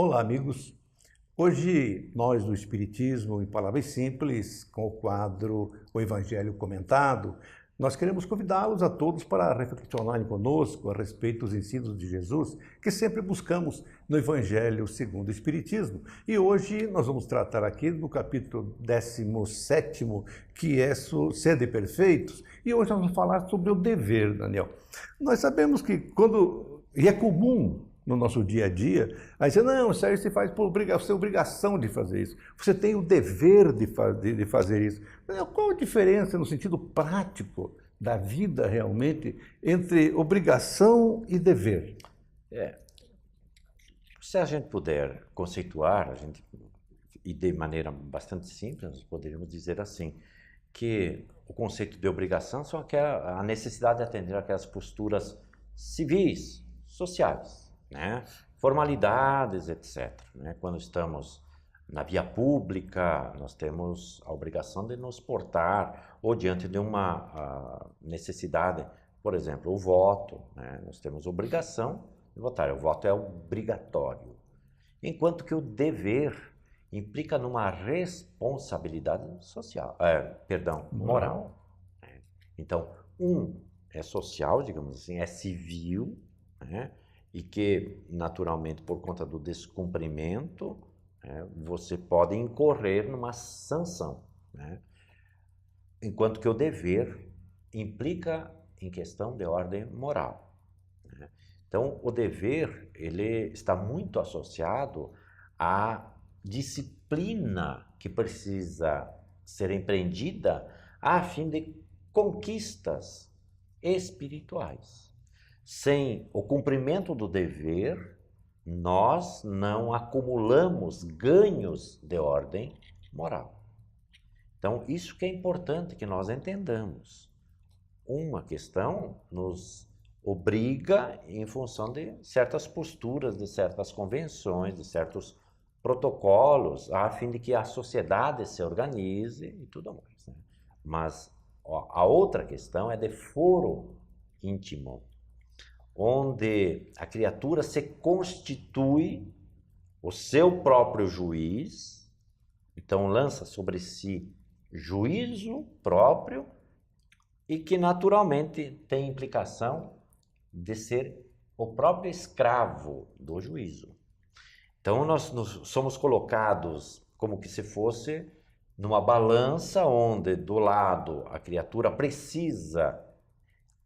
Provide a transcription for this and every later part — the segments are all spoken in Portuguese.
Olá, amigos. Hoje, nós do Espiritismo, em palavras simples, com o quadro O Evangelho Comentado, nós queremos convidá-los a todos para reflexionarem conosco a respeito dos ensinos de Jesus, que sempre buscamos no Evangelho segundo o Espiritismo. E hoje nós vamos tratar aqui do capítulo 17º, que é Sede Perfeitos, e hoje nós vamos falar sobre o dever, Daniel. Nós sabemos que e é comum no nosso dia a dia, aí dizer, não, isso aí você faz por obrigação de fazer isso. Você tem o dever de fazer isso. Qual a diferença no sentido prático da vida realmente entre obrigação e dever? Se a gente puder conceituar, e de maneira bastante simples, nós poderíamos dizer assim, que o conceito de obrigação são a necessidade de atender aquelas posturas civis, sociais, né? Formalidades, etc. Né? Quando estamos na via pública, nós temos a obrigação de nos portar, ou diante de uma necessidade, por exemplo, o voto, né? Nós temos obrigação de votar, o voto é obrigatório. Enquanto que o dever implica numa responsabilidade social, moral. Né? Então, é social, digamos assim, é civil, né? E que, naturalmente, por conta do descumprimento, você pode incorrer numa sanção, né? Enquanto que o dever implica em questão de ordem moral, né? Então, o dever ele está muito associado à disciplina que precisa ser empreendida a fim de conquistas espirituais. Sem o cumprimento do dever, nós não acumulamos ganhos de ordem moral. Então, isso que é importante que nós entendamos. Uma questão nos obriga em função de certas posturas, de certas convenções, de certos protocolos, a fim de que a sociedade se organize e tudo mais, né? Mas a outra questão é de foro íntimo, onde a criatura se constitui o seu próprio juiz, então lança sobre si juízo próprio e que naturalmente tem implicação de ser o próprio escravo do juízo. Então nós somos colocados como que se fosse numa balança onde do lado a criatura precisa,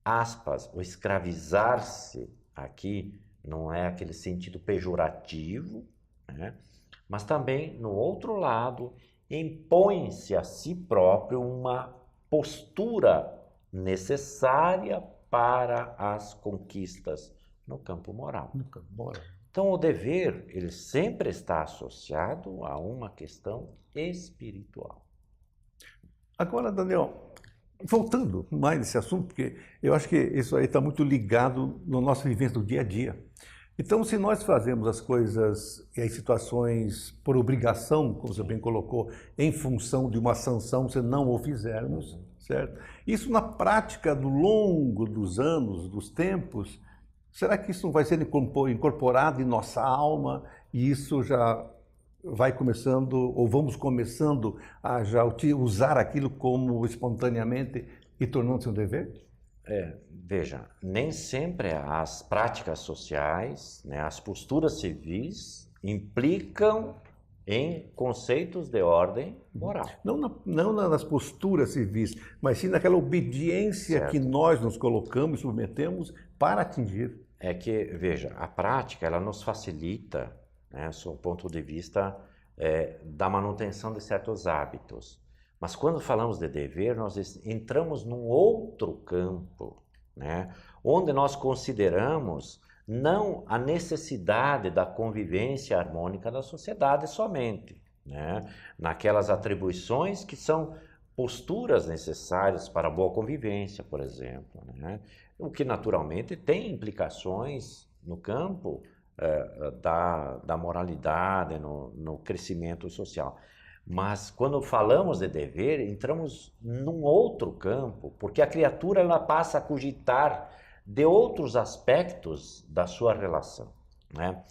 aspas, o escravizar-se, aqui não é aquele sentido pejorativo, né? Mas também, no outro lado, impõe-se a si próprio uma postura necessária para as conquistas no campo moral. Então, o dever, ele sempre está associado a uma questão espiritual. Agora, Daniel, voltando mais nesse assunto, porque eu acho que isso aí está muito ligado no nosso vivência do dia a dia. Então, se nós fazemos as coisas e as situações por obrigação, como você bem colocou, em função de uma sanção, se não o fizermos, certo? Isso na prática, do longo dos anos, dos tempos, será que isso não vai ser incorporado em nossa alma e isso já vai começando, ou vamos começando a já usar aquilo como espontaneamente e tornando-se um dever? Veja, nem sempre as práticas sociais, né, as posturas civis implicam em conceitos de ordem moral. Não nas posturas civis, mas sim naquela obediência que nós nos colocamos e submetemos para atingir. É que, veja, a prática ela nos facilita, né, sob o ponto de vista da manutenção de certos hábitos. Mas quando falamos de dever, nós entramos num outro campo, né, onde nós consideramos não a necessidade da convivência harmônica da sociedade somente, né, naquelas atribuições que são posturas necessárias para a boa convivência, por exemplo, né, o que naturalmente tem implicações no campo da moralidade, no crescimento social. Mas quando falamos de dever, entramos num outro campo, porque a criatura ela passa a cogitar de outros aspectos da sua relação, né?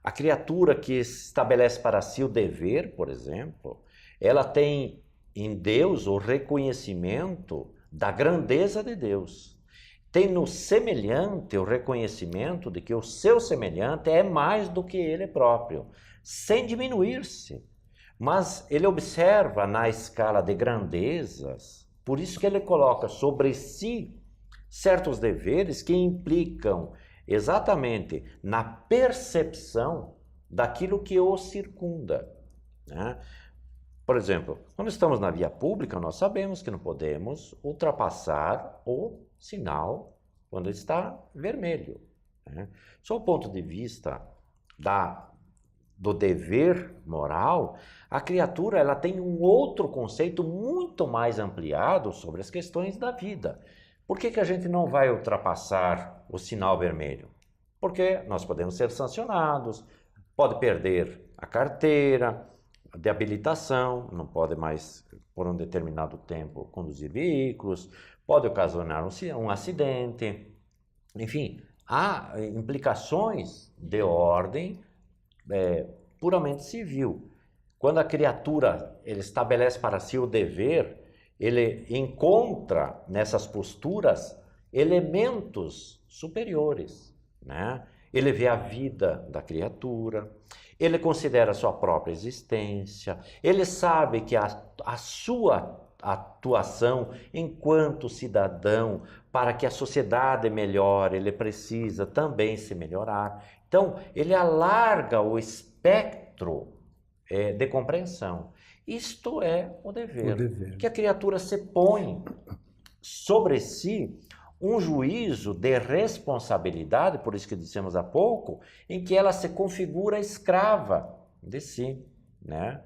A criatura que estabelece para si o dever, por exemplo, ela tem em Deus o reconhecimento da grandeza de Deus. Tem no semelhante o reconhecimento de que o seu semelhante é mais do que ele próprio, sem diminuir-se. Mas ele observa na escala de grandezas, por isso que ele coloca sobre si certos deveres que implicam exatamente na percepção daquilo que o circunda, né? Por exemplo, quando estamos na via pública, nós sabemos que não podemos ultrapassar o sinal quando está vermelho, né? Sob o ponto de vista do dever moral, a criatura ela tem um outro conceito muito mais ampliado sobre as questões da vida. Por que a gente não vai ultrapassar o sinal vermelho? Porque nós podemos ser sancionados, pode perder a carteira de habilitação, não pode mais, por um determinado tempo, conduzir veículos, pode ocasionar um acidente. Enfim, há implicações de ordem puramente civil. Quando a criatura ele estabelece para si o dever, ele encontra nessas posturas elementos superiores, né? Ele vê a vida da criatura, ele considera a sua própria existência, ele sabe que a sua atuação enquanto cidadão, para que a sociedade melhore, ele precisa também se melhorar. Então, ele alarga o espectro de compreensão. Isto é o dever, que a criatura se põe sobre si um juízo de responsabilidade, por isso que dissemos há pouco, em que ela se configura escrava de si, né?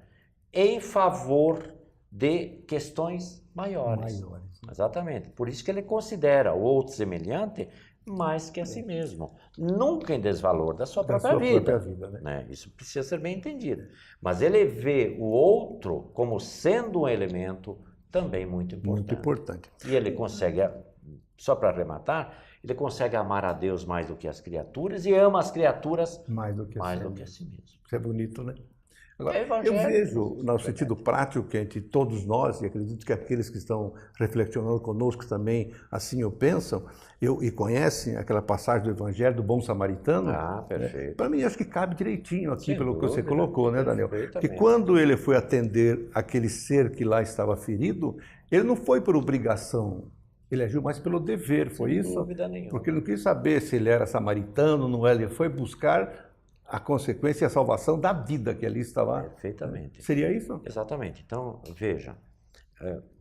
Em favor de questões maiores. Exatamente. Por isso que ele considera o outro semelhante mais que a si mesmo. Nunca em desvalor da sua própria vida. Né? Isso precisa ser bem entendido. Mas ele vê o outro como sendo um elemento também muito importante. Muito importante. E ele consegue, só para arrematar, ele consegue amar a Deus mais do que as criaturas e ama as criaturas mais do que a si mesmo. Isso é bonito, né? Agora, eu vejo, no sentido prático, que entre todos nós, e acredito que aqueles que estão reflexionando conosco também assim o pensam, e conhecem aquela passagem do Evangelho do Bom Samaritano. Ah, perfeito. Para mim, acho que cabe direitinho aqui, pelo que você colocou, né, Daniel? Que Perfeitamente. quando ele foi atender aquele ser que lá estava ferido, ele não foi por obrigação, ele agiu mais pelo dever, foi isso? Sem dúvida nenhuma. Porque ele não quis saber se ele era samaritano, não era, ele foi buscar a consequência e a salvação da vida que ali estava. Perfeitamente. Seria isso? Exatamente. Então, veja,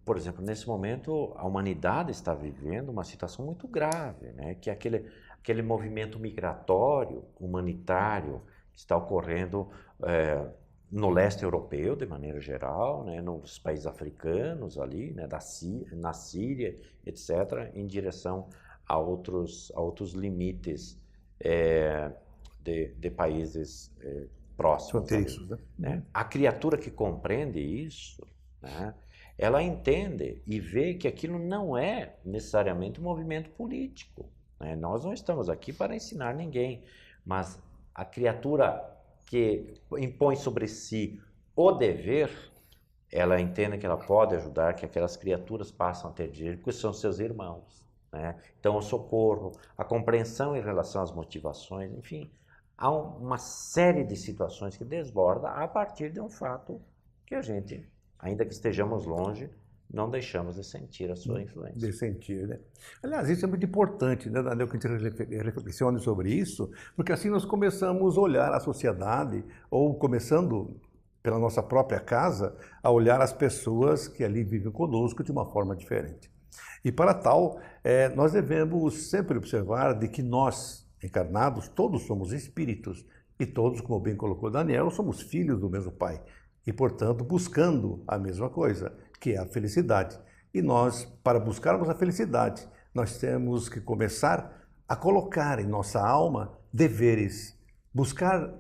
por exemplo, nesse momento a humanidade está vivendo uma situação muito grave, né? Que é aquele movimento migratório, humanitário, que está ocorrendo no leste europeu, de maneira geral, né? Nos países africanos ali, né? Na Síria, etc., em direção a outros limites de países próximos. Fronteiriços, né? A criatura que compreende isso, né, ela entende e vê que aquilo não é necessariamente um movimento político, né? Nós não estamos aqui para ensinar ninguém, mas a criatura que impõe sobre si o dever, ela entende que ela pode ajudar, que aquelas criaturas passam a ter direito, porque são seus irmãos, né? Então, o socorro, a compreensão em relação às motivações, enfim, há uma série de situações que desborda a partir de um fato que a gente, ainda que estejamos longe, não deixamos de sentir a sua influência. De sentir, né? Aliás, isso é muito importante, né, Daniel, que a gente reflexione sobre isso, porque assim nós começamos a olhar a sociedade, ou começando pela nossa própria casa, a olhar as pessoas que ali vivem conosco de uma forma diferente. E para tal, nós devemos sempre observar de que nós, encarnados, todos somos espíritos e todos, como bem colocou Daniel, somos filhos do mesmo Pai e, portanto, buscando a mesma coisa, que é a felicidade. E nós, para buscarmos a felicidade, nós temos que começar a colocar em nossa alma deveres, buscar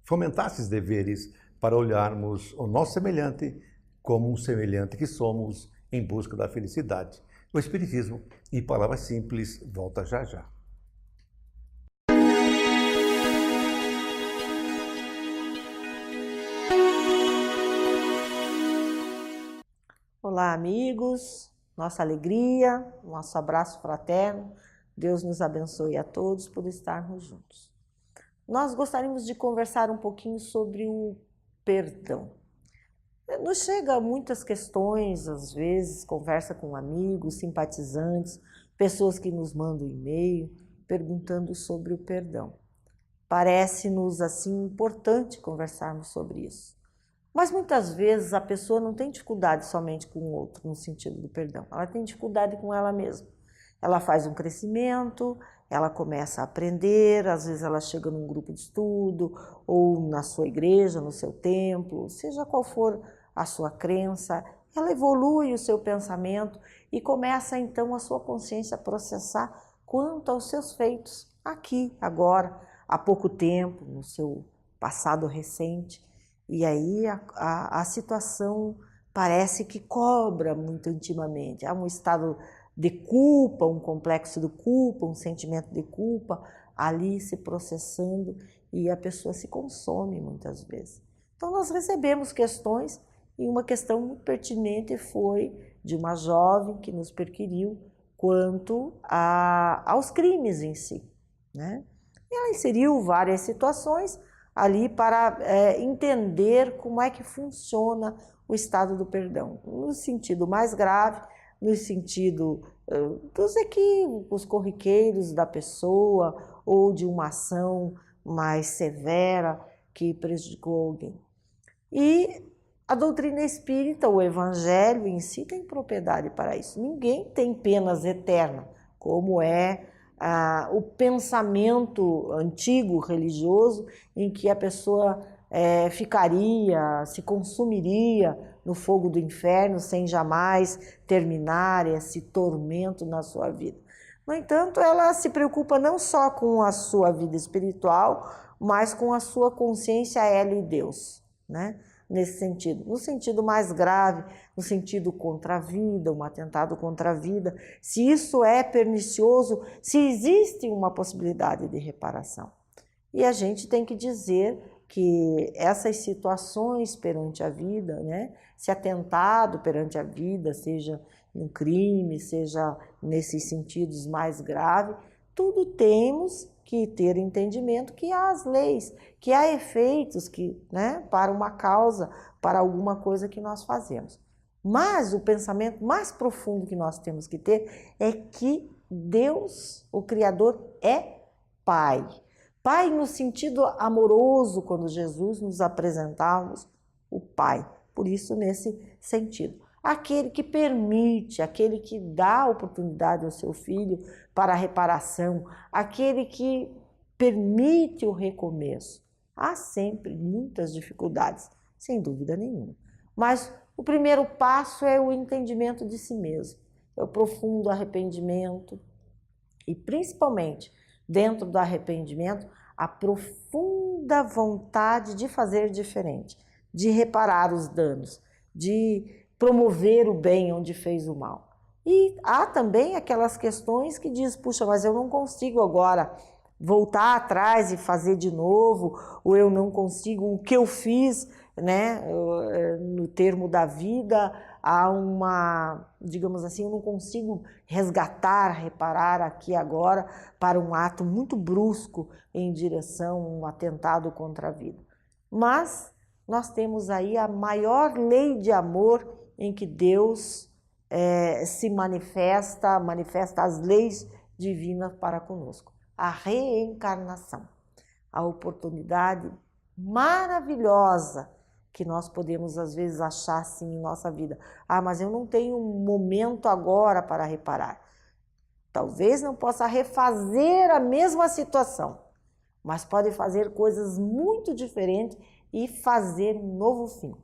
fomentar esses deveres para olharmos o nosso semelhante como um semelhante que somos em busca da felicidade. O Espiritismo, em palavras simples, volta já já. Olá, amigos, nossa alegria, nosso abraço fraterno. Deus nos abençoe a todos por estarmos juntos. Nós gostaríamos de conversar um pouquinho sobre o perdão. Nos chega muitas questões, às vezes, conversa com amigos, simpatizantes, pessoas que nos mandam e-mail perguntando sobre o perdão. Parece-nos, assim, importante conversarmos sobre isso. Mas muitas vezes a pessoa não tem dificuldade somente com o outro, no sentido do perdão. Ela tem dificuldade com ela mesma. Ela faz um crescimento, ela começa a aprender, às vezes ela chega num grupo de estudo, ou na sua igreja, no seu templo, seja qual for a sua crença, ela evolui o seu pensamento e começa então a sua consciência a processar quanto aos seus feitos aqui, agora, há pouco tempo, no seu passado recente. E aí a situação parece que cobra muito intimamente. Há um estado de culpa, um complexo de culpa, um sentimento de culpa ali se processando e a pessoa se consome muitas vezes. Então nós recebemos questões e uma questão muito pertinente foi de uma jovem que nos perquiriu quanto aos crimes em si, né? E ela inseriu várias situações ali para entender como é que funciona o estado do perdão, no sentido mais grave, no sentido dos equívocos corriqueiros da pessoa ou de uma ação mais severa que prejudicou alguém. E a doutrina espírita, o evangelho em si tem propriedade para isso. Ninguém tem penas eternas, como é o pensamento antigo religioso em que a pessoa ficaria, se consumiria no fogo do inferno sem jamais terminar esse tormento na sua vida. No entanto, ela se preocupa não só com a sua vida espiritual, mas com a sua consciência ela e Deus, né? Nesse sentido, no sentido mais grave, no sentido contra a vida, um atentado contra a vida, se isso é pernicioso, se existe uma possibilidade de reparação. E a gente tem que dizer que essas situações perante a vida, né, esse atentado perante a vida, seja um crime, seja nesses sentidos mais graves, tudo temos que ter entendimento que há as leis, que há efeitos que, né, para uma causa, para alguma coisa que nós fazemos. Mas o pensamento mais profundo que nós temos que ter é que Deus, o Criador, é Pai. Pai no sentido amoroso, quando Jesus nos apresentamos o Pai. Por isso, nesse sentido. Aquele que permite, aquele que dá oportunidade ao seu filho para a reparação, aquele que permite o recomeço. Há sempre muitas dificuldades, sem dúvida nenhuma. Mas o primeiro passo é o entendimento de si mesmo, é o profundo arrependimento e, principalmente, dentro do arrependimento, a profunda vontade de fazer diferente, de reparar os danos, de promover o bem onde fez o mal. E há também aquelas questões que diz, puxa, mas eu não consigo agora voltar atrás e fazer de novo, ou eu não consigo, o que eu fiz, né, no termo da vida, há uma, digamos assim, eu não consigo resgatar, reparar aqui agora para um ato muito brusco em direção a um atentado contra a vida. Mas nós temos aí a maior lei de amor em que Deus se manifesta as leis divinas para conosco. A reencarnação, a oportunidade maravilhosa que nós podemos às vezes achar assim em nossa vida. Ah, mas eu não tenho um momento agora para reparar. Talvez não possa refazer a mesma situação, mas pode fazer coisas muito diferentes e fazer um novo fim,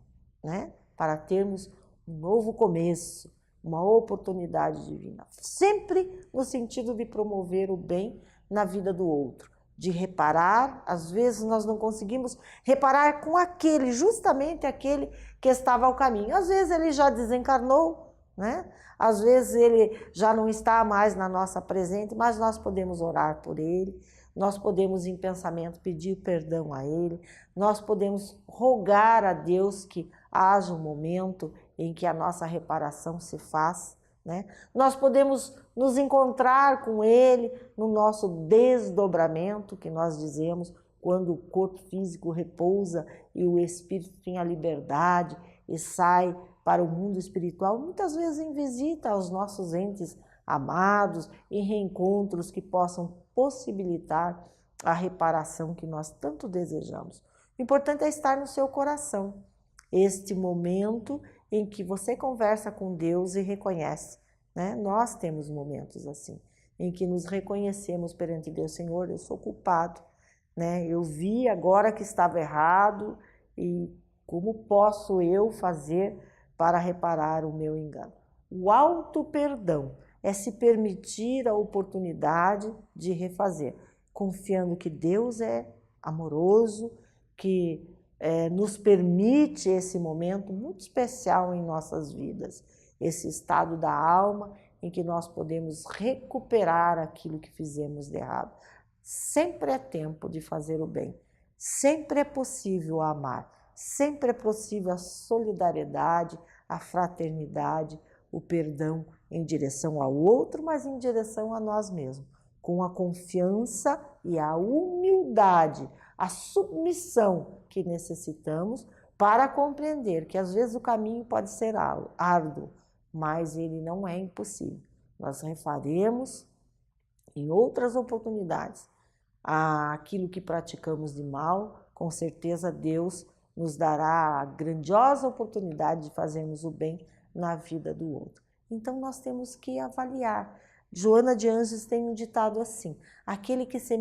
né? Para termos um novo começo, uma oportunidade divina. Sempre no sentido de promover o bem na vida do outro, de reparar. Às vezes nós não conseguimos reparar com aquele, justamente aquele que estava ao caminho. Às vezes ele já desencarnou, né? Às vezes ele já não está mais na nossa presente, mas nós podemos orar por ele, nós podemos em pensamento pedir perdão a ele, nós podemos rogar a Deus que haja um momento em que a nossa reparação se faz, né? Nós podemos nos encontrar com Ele no nosso desdobramento, que nós dizemos, quando o corpo físico repousa e o espírito tem a liberdade e sai para o mundo espiritual, muitas vezes em visita aos nossos entes amados, em reencontros que possam possibilitar a reparação que nós tanto desejamos. O importante é estar no seu coração, este momento em que você conversa com Deus e reconhece, né? Nós temos momentos assim, em que nos reconhecemos perante Deus. Senhor, eu sou culpado, né? Eu vi agora que estava errado e como posso eu fazer para reparar o meu engano? O auto-perdão é se permitir a oportunidade de refazer, confiando que Deus é amoroso, que nos permite esse momento muito especial em nossas vidas, esse estado da alma em que nós podemos recuperar aquilo que fizemos de errado. Sempre é tempo de fazer o bem, sempre é possível amar, sempre é possível a solidariedade, a fraternidade, o perdão em direção ao outro, mas em direção a nós mesmos, com a confiança e a humildade, a submissão que necessitamos para compreender que às vezes o caminho pode ser árduo, mas ele não é impossível. Nós refaremos em outras oportunidades aquilo que praticamos de mal, com certeza Deus nos dará a grandiosa oportunidade de fazermos o bem na vida do outro. Então nós temos que avaliar. Joana de Ângeles tem um ditado assim: aquele que se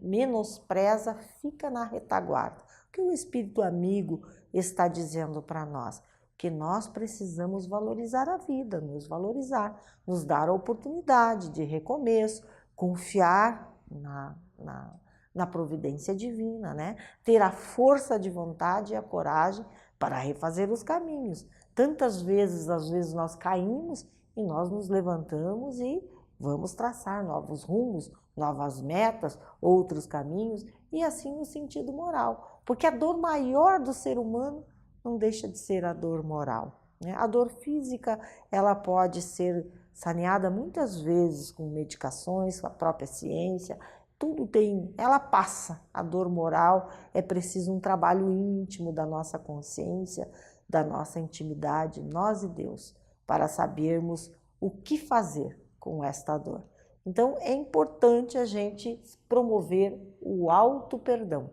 menospreza fica na retaguarda. O que o Espírito amigo está dizendo para nós? Que nós precisamos valorizar a vida, nos valorizar, nos dar a oportunidade de recomeço, confiar na providência divina, né? Ter a força de vontade e a coragem para refazer os caminhos. Tantas vezes, às vezes nós caímos e nós nos levantamos e vamos traçar novos rumos, novas metas, outros caminhos, e assim no sentido moral. Porque a dor maior do ser humano não deixa de ser a dor moral, né? A dor física, ela pode ser saneada muitas vezes com medicações, com a própria ciência, tudo tem, ela passa. A dor moral é preciso um trabalho íntimo da nossa consciência, da nossa intimidade, nós e Deus, para sabermos o que fazer com esta dor. Então, é importante a gente promover o auto-perdão.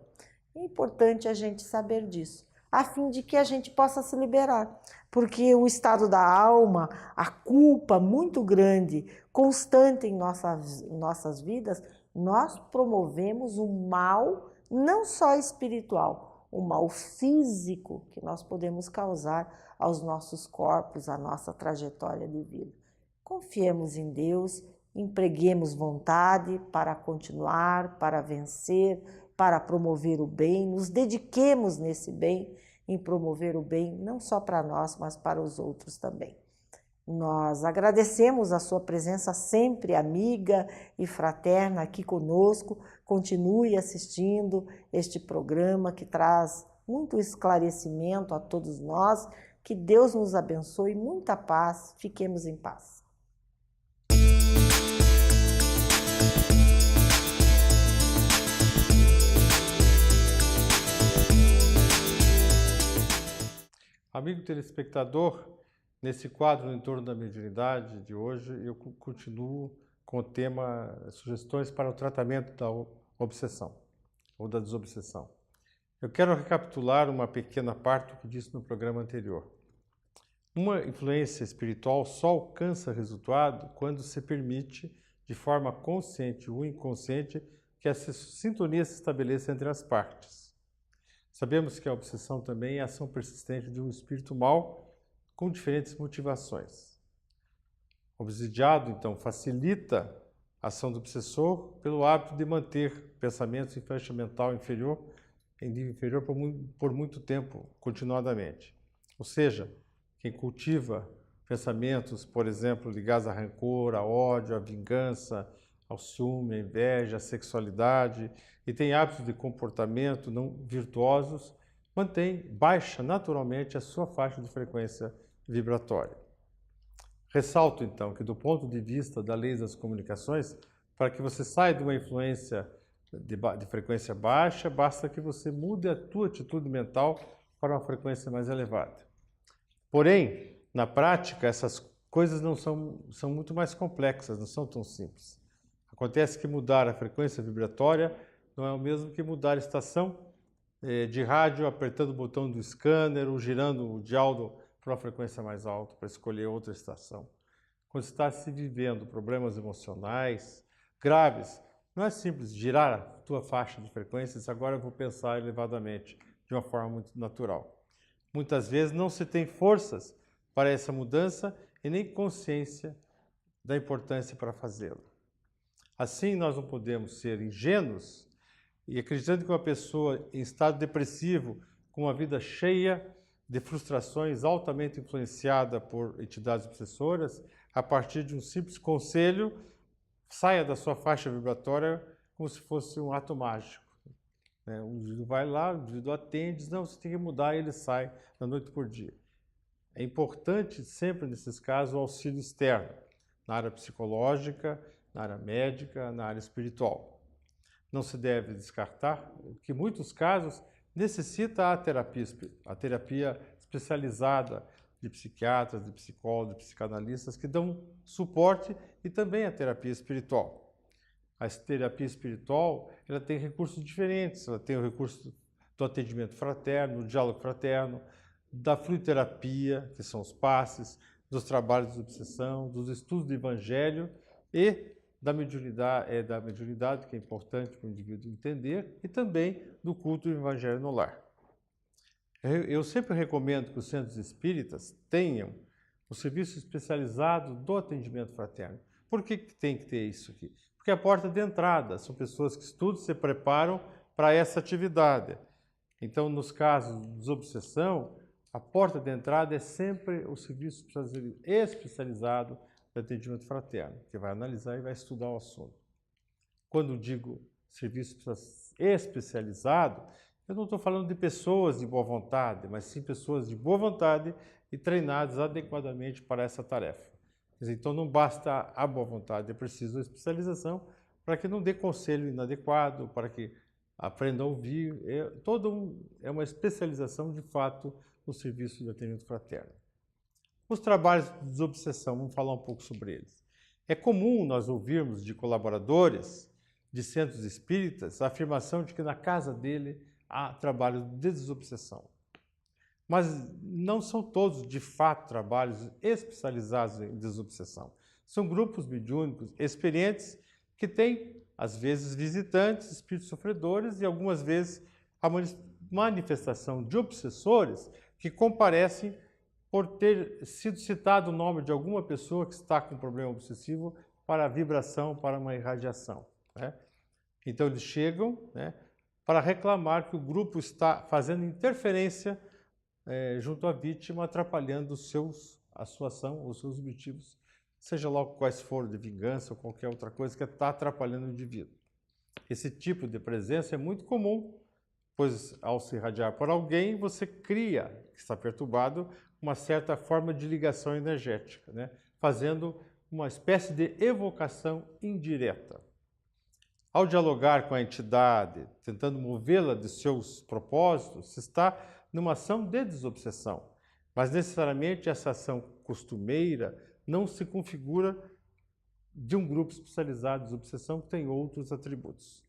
É importante a gente saber disso, a fim de que a gente possa se liberar. Porque o estado da alma, a culpa muito grande, constante em nossas vidas, nós promovemos um mal não só espiritual, um mal físico que nós podemos causar aos nossos corpos, à nossa trajetória de vida. Confiemos em Deus, empreguemos vontade para continuar, para vencer, para promover o bem, nos dediquemos nesse bem, em promover o bem, não só para nós, mas para os outros também. Nós agradecemos a sua presença sempre amiga e fraterna aqui conosco. Continue assistindo este programa que traz muito esclarecimento a todos nós. Que Deus nos abençoe, muita paz, fiquemos em paz. Amigo telespectador, nesse quadro em torno da mediunidade de hoje, eu continuo com o tema sugestões para o tratamento da obsessão ou da desobsessão. Eu quero recapitular uma pequena parte do que disse no programa anterior. Uma influência espiritual só alcança resultado quando se permite, de forma consciente ou inconsciente, que essa sintonia se estabeleça entre as partes. Sabemos que a obsessão também é a ação persistente de um espírito mau com diferentes motivações. O obsidiado, então, facilita a ação do obsessor pelo hábito de manter pensamentos em faixa mental inferior, em nível inferior por muito tempo, continuadamente. Ou seja, quem cultiva pensamentos, por exemplo, ligados a rancor, a ódio, a vingança, ao ciúme, à inveja, à sexualidade, e tem hábitos de comportamento não virtuosos, baixa naturalmente a sua faixa de frequência vibratória. Ressalto, então, que do ponto de vista da lei das comunicações, para que você saia de uma influência de frequência baixa, basta que você mude a tua atitude mental para uma frequência mais elevada. Porém, na prática, essas coisas não são muito mais complexas, não são tão simples. Acontece que mudar a frequência vibratória não é o mesmo que mudar a estação de rádio, apertando o botão do scanner ou girando o dial para uma frequência mais alta para escolher outra estação. Quando está se vivendo problemas emocionais graves, não é simples girar a tua faixa de frequências, agora eu vou pensar elevadamente, de uma forma muito natural. Muitas vezes não se tem forças para essa mudança e nem consciência da importância para fazê-la. Assim, nós não podemos ser ingênuos e acreditando que uma pessoa em estado depressivo, com uma vida cheia de frustrações, altamente influenciada por entidades obsessoras, a partir de um simples conselho, saia da sua faixa vibratória como se fosse um ato mágico. O indivíduo vai lá, o indivíduo atende, diz, não, você tem que mudar, e ele sai da noite por dia. É importante sempre, nesses casos, o auxílio externo, na área psicológica, na área médica, na área espiritual. Não se deve descartar que, em muitos casos, necessita a terapia especializada de psiquiatras, de psicólogos, de psicanalistas, que dão suporte, e também a terapia espiritual. A terapia espiritual, ela tem recursos diferentes, ela tem o recurso do atendimento fraterno, do diálogo fraterno, da fluidoterapia, que são os passes, dos trabalhos de obsessão, dos estudos do evangelho e da mediunidade, que é importante para o indivíduo entender, e também do culto do evangelho no lar. Eu sempre recomendo que os centros espíritas tenham o serviço especializado do atendimento fraterno. Por que tem que ter isso aqui? Porque é a porta de entrada, são pessoas que estudam, se preparam para essa atividade. Então, nos casos de desobsessão, a porta de entrada é sempre o serviço especializado de atendimento fraterno, que vai analisar e vai estudar o assunto. Quando digo serviço especializado, eu não estou falando de pessoas de boa vontade, mas sim pessoas de boa vontade e treinadas adequadamente para essa tarefa. Então não basta a boa vontade, é preciso a especialização para que não dê conselho inadequado, para que aprenda a ouvir. É uma especialização de fato no serviço de atendimento fraterno. Os trabalhos de desobsessão, vamos falar um pouco sobre eles. É comum nós ouvirmos de colaboradores de centros espíritas a afirmação de que na casa dele há trabalho de desobsessão. Mas não são todos, de fato, trabalhos especializados em desobsessão. São grupos mediúnicos experientes que têm, às vezes, visitantes, espíritos sofredores e, algumas vezes, a manifestação de obsessores que comparecem por ter sido citado o nome de alguma pessoa que está com problema obsessivo para a vibração, para uma irradiação. Então, eles chegam para reclamar que o grupo está fazendo interferência junto à vítima, atrapalhando a sua ação, os seus objetivos, seja lá quais forem, de vingança ou qualquer outra coisa que está atrapalhando o indivíduo. Esse tipo de presença é muito comum, pois ao se irradiar por alguém, você cria, que está perturbado, uma certa forma de ligação energética, fazendo uma espécie de evocação indireta. Ao dialogar com a entidade, tentando movê-la de seus propósitos, se está numa ação de desobsessão, mas necessariamente essa ação costumeira não se configura de um grupo especializado de desobsessão que tem outros atributos.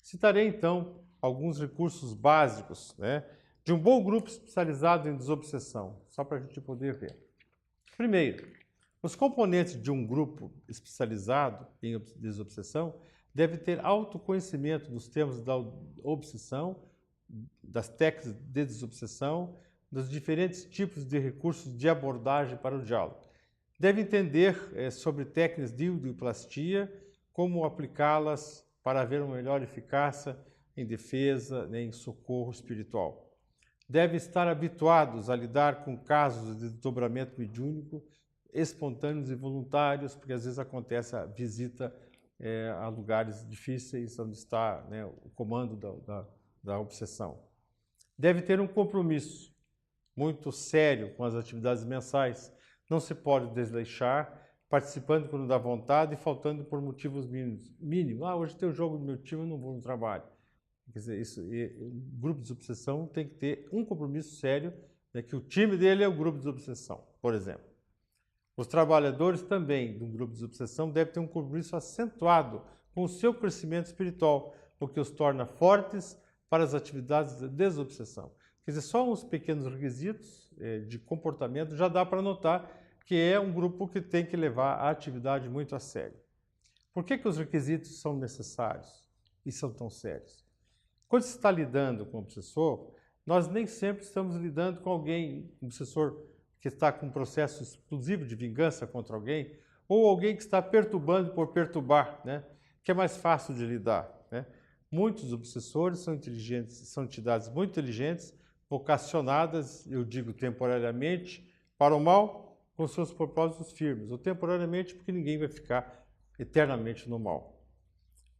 Citarei então alguns recursos básicos de um bom grupo especializado em desobsessão, só para a gente poder ver. Primeiro, os componentes de um grupo especializado em desobsessão devem ter autoconhecimento dos termos da obsessão, das técnicas de desobsessão, dos diferentes tipos de recursos de abordagem para o diálogo. Deve entender sobre técnicas de idioplastia, como aplicá-las para haver uma melhor eficácia em defesa, em socorro espiritual. Deve estar habituados a lidar com casos de desdobramento mediúnico, espontâneos e voluntários, porque às vezes acontece a visita a lugares difíceis, onde está o comando da obsessão. Deve ter um compromisso muito sério com as atividades mensais. Não se pode desleixar, participando quando dá vontade e faltando por motivos mínimos. Hoje tem o jogo do meu time, eu não vou no trabalho. Quer dizer, o grupo de desobsessão tem que ter um compromisso sério, né, que o time dele é o grupo de desobsessão, por exemplo. Os trabalhadores também do grupo de desobsessão devem ter um compromisso acentuado com o seu crescimento espiritual, o que os torna fortes para as atividades de desobsessão. Quer dizer, só uns pequenos requisitos de comportamento já dá para notar que é um grupo que tem que levar a atividade muito a sério. Por que os requisitos são necessários e são tão sérios? Quando se está lidando com o obsessor, nós nem sempre estamos lidando com alguém, um obsessor que está com um processo explosivo de vingança contra alguém, ou alguém que está perturbando por perturbar, né? Que é mais fácil de lidar, né? Muitos obsessores são inteligentes, são entidades muito inteligentes, vocacionadas, eu digo temporariamente, para o mal, com seus propósitos firmes, ou temporariamente porque ninguém vai ficar eternamente no mal.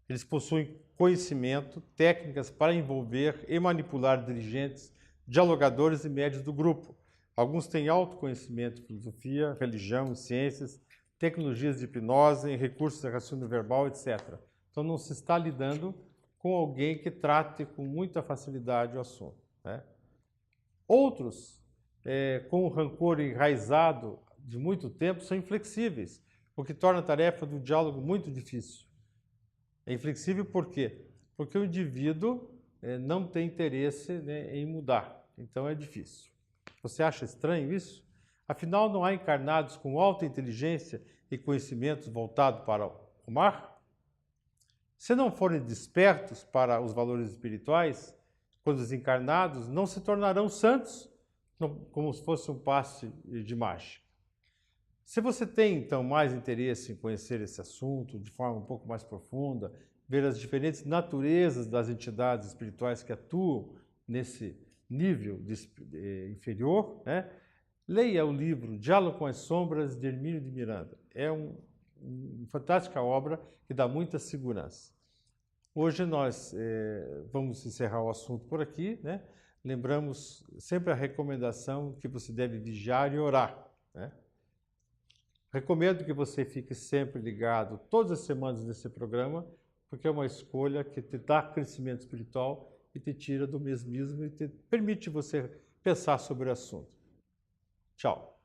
Eles possuem conhecimento, técnicas para envolver e manipular dirigentes, dialogadores e médios do grupo. Alguns têm autoconhecimento, filosofia, religião, ciências, tecnologias de hipnose, recursos de raciocínio verbal, etc. Então não se está lidando com alguém que trate com muita facilidade o assunto, né? Outros, com o rancor enraizado de muito tempo, são inflexíveis, o que torna a tarefa do diálogo muito difícil. É inflexível por quê? Porque o indivíduo não tem interesse, né, em mudar, então é difícil. Você acha estranho isso? Afinal, não há encarnados com alta inteligência e conhecimentos voltados para o mar? Se não forem despertos para os valores espirituais, quando desencarnados, não se tornarão santos, como se fosse um passe de mágica. Se você tem, então, mais interesse em conhecer esse assunto de forma um pouco mais profunda, ver as diferentes naturezas das entidades espirituais que atuam nesse nível inferior, né? Leia o livro Diálogo com as Sombras, de Hermínio de Miranda. É uma fantástica obra que dá muita segurança. Hoje nós vamos encerrar o assunto por aqui, né? Lembramos sempre a recomendação que você deve vigiar e orar, né? Recomendo que você fique sempre ligado todas as semanas nesse programa, porque é uma escolha que te dá crescimento espiritual e te tira do mesmismo e te permite você pensar sobre o assunto. Tchau.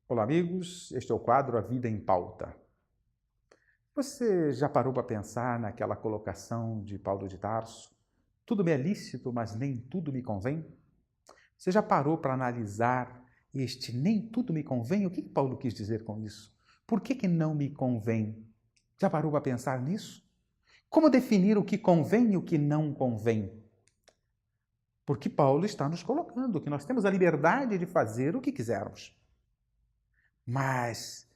Olá, amigos. Este é o quadro A Vida em Pauta. Você já parou para pensar naquela colocação de Paulo de Tarso? Tudo me é lícito, mas nem tudo me convém? Você já parou para analisar este nem tudo me convém? O que Paulo quis dizer com isso? Por que não me convém? Já parou para pensar nisso? Como definir o que convém e o que não convém? Porque Paulo está nos colocando que nós temos a liberdade de fazer o que quisermos. Mas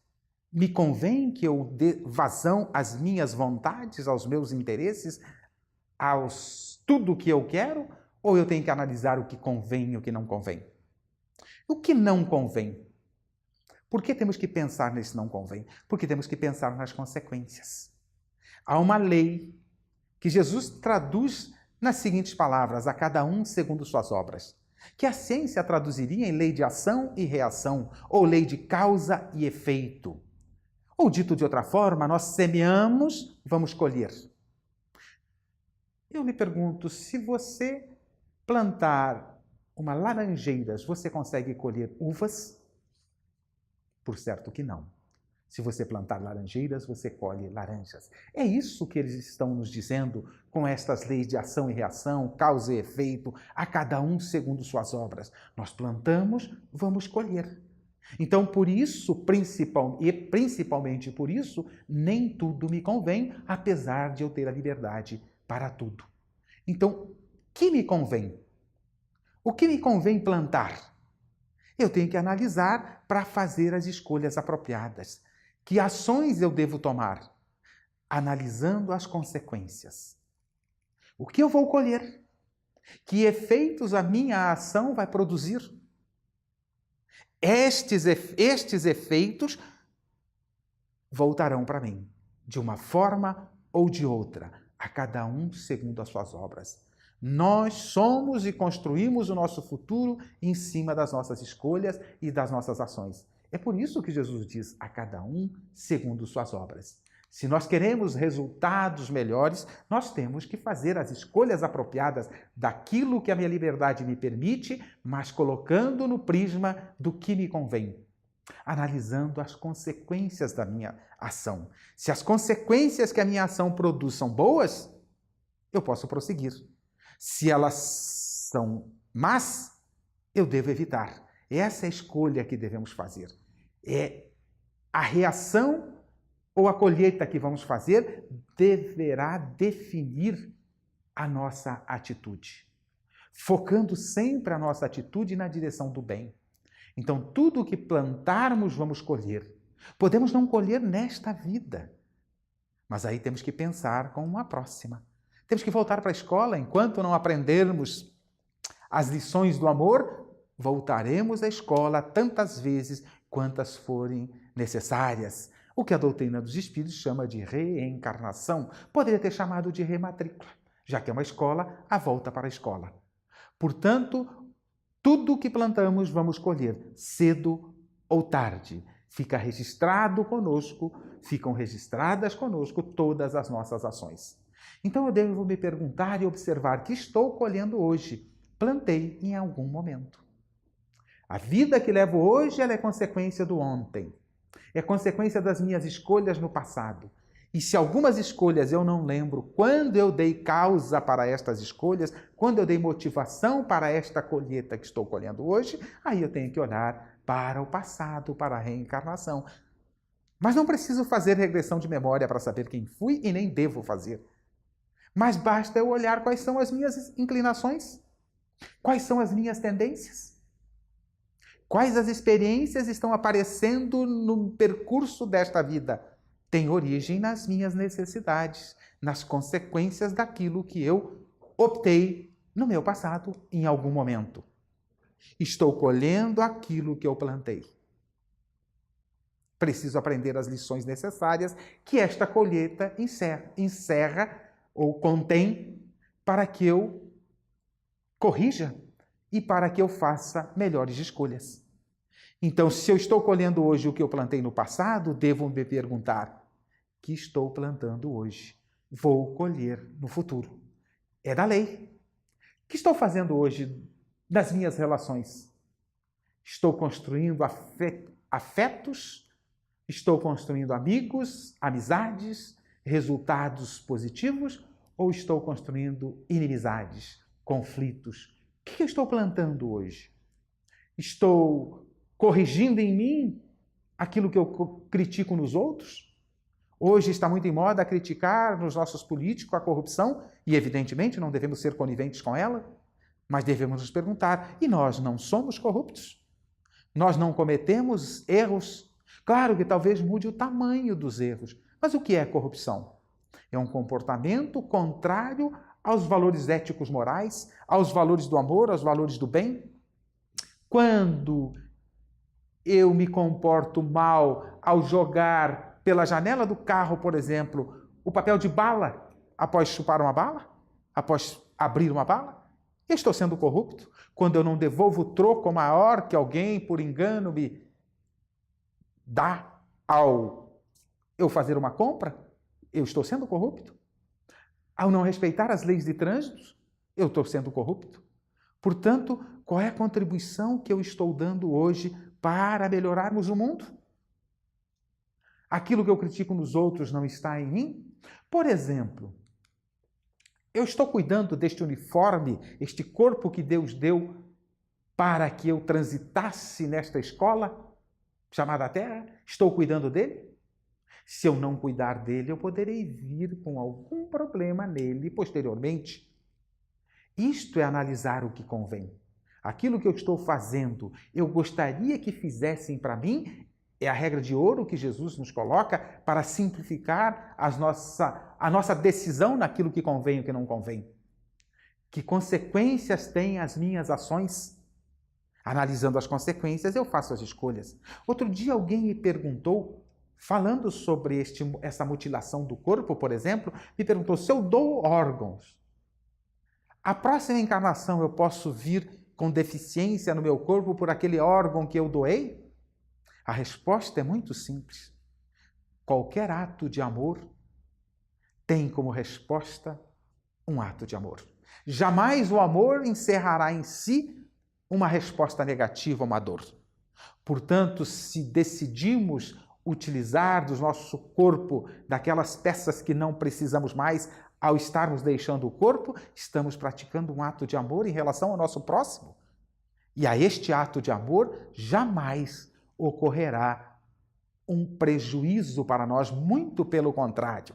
me convém que eu dê vazão às minhas vontades, aos meus interesses, tudo o que eu quero? Ou eu tenho que analisar o que convém e o que não convém? O que não convém? Por que temos que pensar nesse não convém? Porque temos que pensar nas consequências. Há uma lei que Jesus traduz nas seguintes palavras: a cada um segundo suas obras, que a ciência traduziria em lei de ação e reação, ou lei de causa e efeito. Ou dito de outra forma, nós semeamos, vamos colher. Eu lhe pergunto, se você plantar uma laranjeiras, você consegue colher uvas? Por certo que não. Se você plantar laranjeiras, você colhe laranjas. É isso que eles estão nos dizendo com estas leis de ação e reação, causa e efeito, a cada um segundo suas obras. Nós plantamos, vamos colher. Então, por isso, principalmente por isso, nem tudo me convém, apesar de eu ter a liberdade para tudo. Então, o que me convém? O que me convém plantar? Eu tenho que analisar para fazer as escolhas apropriadas. Que ações eu devo tomar? Analisando as consequências. O que eu vou colher? Que efeitos a minha ação vai produzir? estes efeitos voltarão para mim, de uma forma ou de outra, a cada um segundo as suas obras. Nós somos e construímos o nosso futuro em cima das nossas escolhas e das nossas ações. É por isso que Jesus diz a cada um segundo suas obras. Se nós queremos resultados melhores, nós temos que fazer as escolhas apropriadas daquilo que a minha liberdade me permite, mas colocando no prisma do que me convém, analisando as consequências da minha ação. Se as consequências que a minha ação produz são boas, eu posso prosseguir. Se elas são más, eu devo evitar. Essa é a escolha que devemos fazer. É a reação ou a colheita que vamos fazer deverá definir a nossa atitude, focando sempre a nossa atitude na direção do bem. Então, tudo o que plantarmos, vamos colher. Podemos não colher nesta vida, mas aí temos que pensar com uma próxima. Temos que voltar para a escola. Enquanto não aprendermos as lições do amor, voltaremos à escola tantas vezes quantas forem necessárias. O que a doutrina dos espíritos chama de reencarnação. Poderia ter chamado de rematrícula, já que é uma escola, a volta para a escola. Portanto, tudo o que plantamos vamos colher, cedo ou tarde. Fica registrado conosco, ficam registradas conosco todas as nossas ações. Então eu devo me perguntar e observar que estou colhendo hoje. Plantei em algum momento. A vida que levo hoje ela é consequência do ontem. É consequência das minhas escolhas no passado. E se algumas escolhas eu não lembro quando eu dei causa para estas escolhas, quando eu dei motivação para esta colheita que estou colhendo hoje, aí eu tenho que olhar para o passado, para a reencarnação. Mas não preciso fazer regressão de memória para saber quem fui e nem devo fazer. Mas basta eu olhar quais são as minhas inclinações, quais são as minhas tendências, quais as experiências estão aparecendo no percurso desta vida. Tem origem nas minhas necessidades, nas consequências daquilo que eu optei no meu passado, em algum momento. Estou colhendo aquilo que eu plantei. Preciso aprender as lições necessárias que esta colheita encerra ou contém para que eu corrija e para que eu faça melhores escolhas. Então, se eu estou colhendo hoje o que eu plantei no passado, devo me perguntar: o que estou plantando hoje? Vou colher no futuro. É da lei. O que estou fazendo hoje nas minhas relações? Estou construindo afetos? Estou construindo amigos, amizades, resultados positivos? Ou estou construindo inimizades, conflitos? O que eu estou plantando hoje? Estou corrigindo em mim aquilo que eu critico nos outros? Hoje está muito em moda criticar nos nossos políticos a corrupção e, evidentemente, não devemos ser coniventes com ela, mas devemos nos perguntar: e nós não somos corruptos? Nós não cometemos erros? Claro que talvez mude o tamanho dos erros, mas o que é corrupção? É um comportamento contrário aos valores éticos morais, aos valores do amor, aos valores do bem. Quando eu me comporto mal ao jogar pela janela do carro, por exemplo, o papel de bala após chupar uma bala, após abrir uma bala, eu estou sendo corrupto. Quando eu não devolvo o troco maior que alguém, por engano, me dá ao eu fazer uma compra, eu estou sendo corrupto. Ao não respeitar as leis de trânsito, eu estou sendo corrupto. Portanto, qual é a contribuição que eu estou dando hoje para melhorarmos o mundo? Aquilo que eu critico nos outros não está em mim? Por exemplo, eu estou cuidando deste uniforme, este corpo que Deus deu para que eu transitasse nesta escola chamada Terra? Estou cuidando dele? Se eu não cuidar dele, eu poderei vir com algum problema nele posteriormente. Isto é analisar o que convém. Aquilo que eu estou fazendo, eu gostaria que fizessem para mim? É a regra de ouro que Jesus nos coloca para simplificar a nossa decisão naquilo que convém e o que não convém. Que consequências têm as minhas ações? Analisando as consequências, eu faço as escolhas. Outro dia alguém me perguntou, falando sobre essa mutilação do corpo, por exemplo, me perguntou se eu dou órgãos. A próxima encarnação eu posso vir com deficiência no meu corpo por aquele órgão que eu doei? A resposta é muito simples. Qualquer ato de amor tem como resposta um ato de amor. Jamais o amor encerrará em si uma resposta negativa a uma dor. Portanto, se decidimos utilizar do nosso corpo daquelas peças que não precisamos mais, ao estarmos deixando o corpo, estamos praticando um ato de amor em relação ao nosso próximo. E a este ato de amor jamais ocorrerá um prejuízo para nós, muito pelo contrário.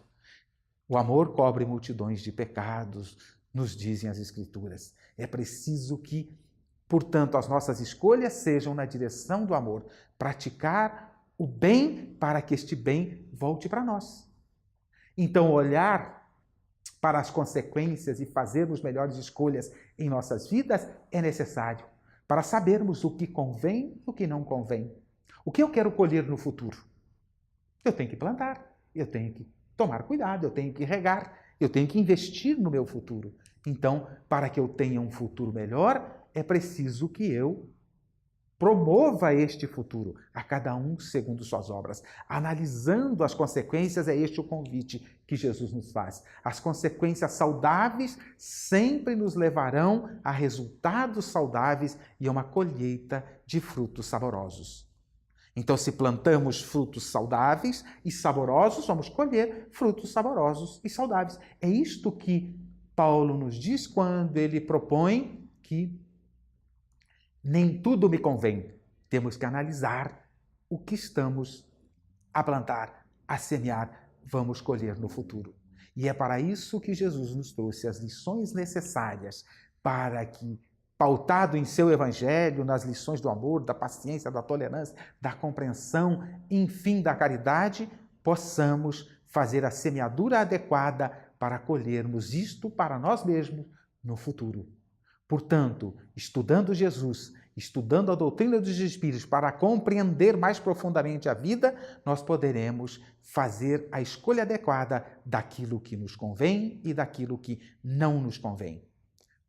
O amor cobre multidões de pecados, nos dizem as Escrituras. É preciso que, portanto, as nossas escolhas sejam na direção do amor, praticar o bem para que este bem volte para nós. Então, olhar para as consequências e fazermos melhores escolhas em nossas vidas é necessário para sabermos o que convém e o que não convém. O que eu quero colher no futuro? Eu tenho que plantar, eu tenho que tomar cuidado, eu tenho que regar, eu tenho que investir no meu futuro. Então, para que eu tenha um futuro melhor, é preciso que eu promova este futuro, a cada um segundo suas obras. Analisando as consequências, é este o convite que Jesus nos faz. As consequências saudáveis sempre nos levarão a resultados saudáveis e a uma colheita de frutos saborosos. Então, se plantamos frutos saudáveis e saborosos, vamos colher frutos saborosos e saudáveis. É isto que Paulo nos diz quando ele propõe que nem tudo me convém. Temos que analisar o que estamos a plantar, a semear, vamos colher no futuro. E é para isso que Jesus nos trouxe as lições necessárias para que, pautado em seu evangelho, nas lições do amor, da paciência, da tolerância, da compreensão, enfim, da caridade, possamos fazer a semeadura adequada para colhermos isto para nós mesmos no futuro. Portanto, estudando Jesus, estudando a doutrina dos Espíritos para compreender mais profundamente a vida, nós poderemos fazer a escolha adequada daquilo que nos convém e daquilo que não nos convém.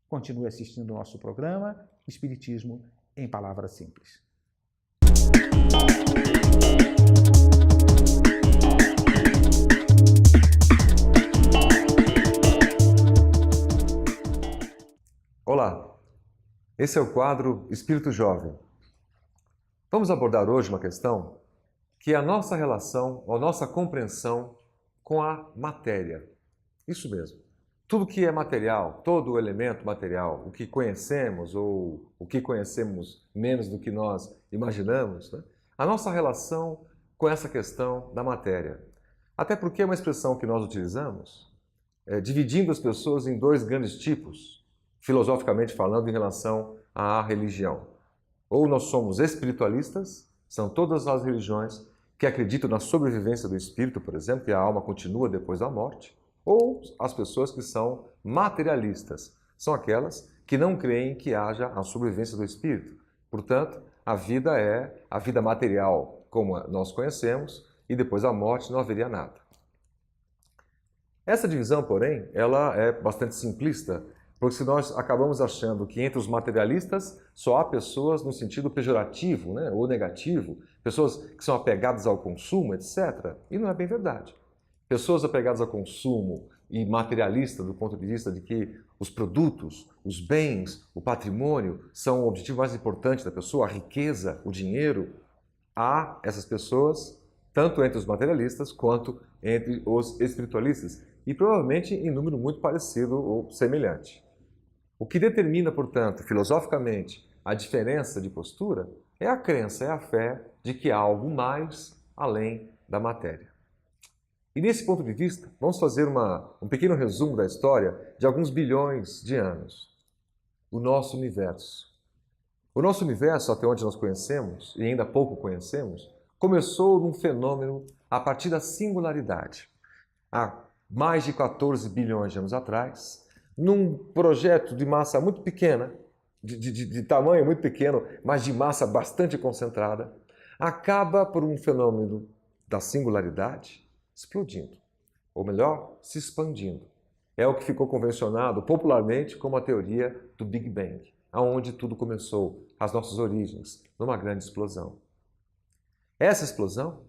Continue assistindo o nosso programa Espiritismo em Palavras Simples. Olá, esse é o quadro Espírito Jovem. Vamos abordar hoje uma questão que é a nossa relação, a nossa compreensão com a matéria. Isso mesmo. Tudo que é material, todo o elemento material, o que conhecemos ou o que conhecemos menos do que nós imaginamos, né? A nossa relação com essa questão da matéria. Até porque é uma expressão que nós utilizamos, dividindo as pessoas em dois grandes tipos, filosoficamente falando, em relação à religião. Ou nós somos espiritualistas, são todas as religiões que acreditam na sobrevivência do espírito, por exemplo, que a alma continua depois da morte, ou as pessoas que são materialistas, são aquelas que não creem que haja a sobrevivência do espírito. Portanto, a vida é a vida material, como nós conhecemos, e depois da morte não haveria nada. Essa divisão, porém, ela é bastante simplista, porque se nós acabamos achando que entre os materialistas só há pessoas no sentido pejorativo, né, ou negativo, pessoas que são apegadas ao consumo, etc. E não é bem verdade. Pessoas apegadas ao consumo e materialistas do ponto de vista de que os produtos, os bens, o patrimônio são o objetivo mais importante da pessoa, a riqueza, o dinheiro, há essas pessoas tanto entre os materialistas quanto entre os espiritualistas e provavelmente em número muito parecido ou semelhante. O que determina, portanto, filosoficamente, a diferença de postura é a crença, é a fé de que há algo mais além da matéria. E nesse ponto de vista, vamos fazer um pequeno resumo da história de alguns bilhões de anos. O nosso universo. O nosso universo, até onde nós conhecemos, e ainda pouco conhecemos, começou num fenômeno a partir da singularidade. Há mais de 14 bilhões de anos atrás, num projeto de massa muito pequena, de tamanho muito pequeno, mas de massa bastante concentrada, acaba por um fenômeno da singularidade explodindo, ou melhor, se expandindo. É o que ficou convencionado popularmente como a teoria do Big Bang, aonde tudo começou, as nossas origens, numa grande explosão. Essa explosão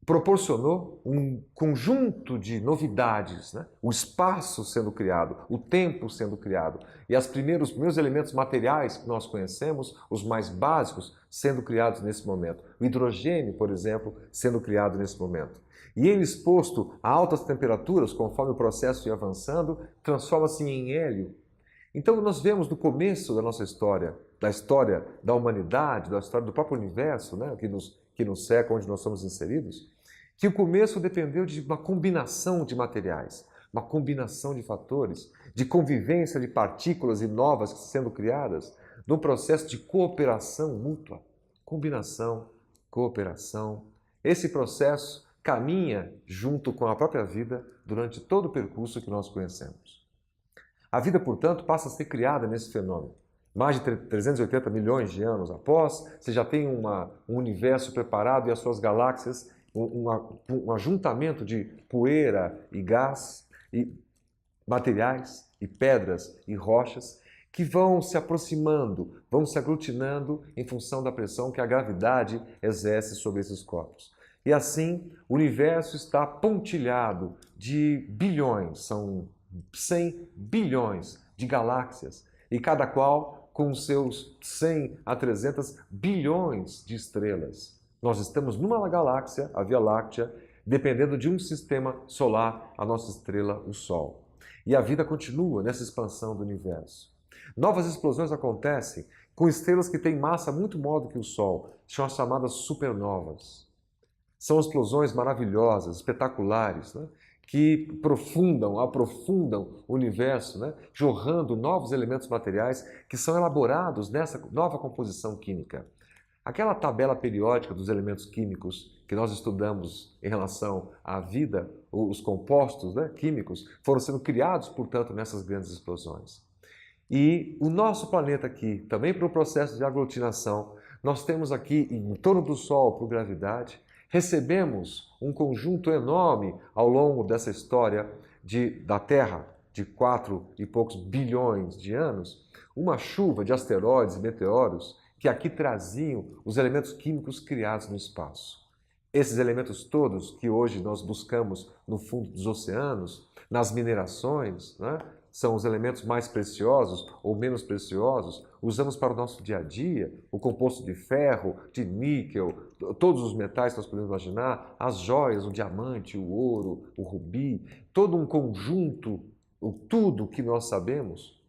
proporcionou um conjunto de novidades, né? O espaço sendo criado, o tempo sendo criado e os primeiros elementos materiais que nós conhecemos, os mais básicos, sendo criados nesse momento. O hidrogênio, por exemplo, sendo criado nesse momento. E ele exposto a altas temperaturas, conforme o processo ia avançando, transforma-se em hélio. Então nós vemos no começo da nossa história, da história da humanidade, da história do próprio universo, né? que nos cerca, onde nós somos inseridos, que o começo dependeu de uma combinação de materiais, uma combinação de fatores, de convivência de partículas e novas sendo criadas, num processo de cooperação mútua. Combinação, cooperação. Esse processo caminha junto com a própria vida durante todo o percurso que nós conhecemos. A vida, portanto, passa a ser criada nesse fenômeno. Mais de 380 milhões de anos após, você já tem um universo preparado e as suas galáxias, um ajuntamento de poeira e gás, e materiais, e pedras, e rochas, que vão se aproximando, vão se aglutinando em função da pressão que a gravidade exerce sobre esses corpos. E assim, o universo está pontilhado de bilhões, são 100 bilhões de galáxias, e cada qual com seus 100 a 300 bilhões de estrelas. Nós estamos numa galáxia, a Via Láctea, dependendo de um sistema solar, a nossa estrela, o Sol. E a vida continua nessa expansão do universo. Novas explosões acontecem com estrelas que têm massa muito maior do que o Sol, são as chamadas supernovas. São explosões maravilhosas, espetaculares, né? Que aprofundam o universo, né? Jorrando novos elementos materiais que são elaborados nessa nova composição química. Aquela tabela periódica dos elementos químicos que nós estudamos em relação à vida, os compostos, né, químicos, foram sendo criados, portanto, nessas grandes explosões. E o nosso planeta aqui, também para o processo de aglutinação, nós temos aqui, em torno do Sol, por gravidade, recebemos um conjunto enorme ao longo dessa história da Terra, de 4 e poucos bilhões de anos, uma chuva de asteroides e meteoros que aqui traziam os elementos químicos criados no espaço. Esses elementos todos que hoje nós buscamos no fundo dos oceanos, nas minerações, né? São os elementos mais preciosos ou menos preciosos, usamos para o nosso dia a dia, o composto de ferro, de níquel, todos os metais que nós podemos imaginar, as joias, o diamante, o ouro, o rubi, todo um conjunto, tudo que nós sabemos